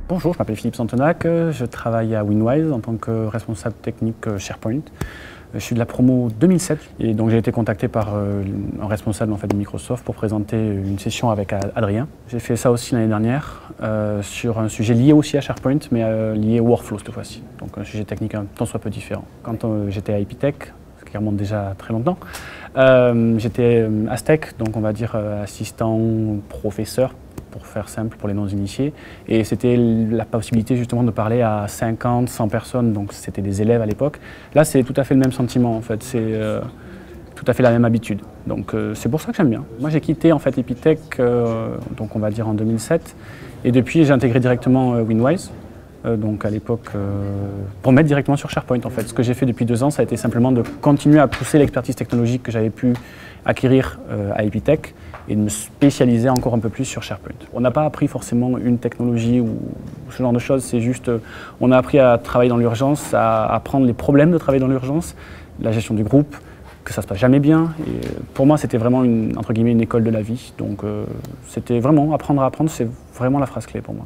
Bonjour, je m'appelle Philippe Santenac, je travaille à Winwise en tant que responsable technique SharePoint. Je suis de la promo 2007 et donc j'ai été contacté par un responsable de Microsoft pour présenter une session avec Adrien. J'ai fait ça aussi l'année dernière sur un sujet lié aussi à SharePoint mais lié au workflow cette fois-ci. Donc un sujet technique un tant soit peu différent. Quand j'étais à Epitech, ce qui remonte déjà très longtemps, j'étais Aztec, donc on va dire assistant professeur, pour faire simple pour les non-initiés. Et c'était la possibilité justement de parler à 50, 100 personnes, donc c'était des élèves à l'époque. Là, c'est tout à fait le même sentiment en fait, c'est tout à fait la même habitude. Donc c'est pour ça que j'aime bien. Moi j'ai quitté en fait Epitech, donc on va dire en 2007, et depuis j'ai intégré directement Winwise. Donc à l'époque, pour mettre directement sur SharePoint en fait. Ce que j'ai fait depuis 2 ans, ça a été simplement de continuer à pousser l'expertise technologique que j'avais pu acquérir à Epitech et de me spécialiser encore un peu plus sur SharePoint. On n'a pas appris forcément une technologie ou ce genre de choses, c'est juste, on a appris à travailler dans l'urgence, à apprendre les problèmes de travailler dans l'urgence, la gestion du groupe, que ça se passe jamais bien. Et pour moi, c'était vraiment entre guillemets une école de la vie. Donc c'était vraiment apprendre à apprendre, c'est vraiment la phrase clé pour moi.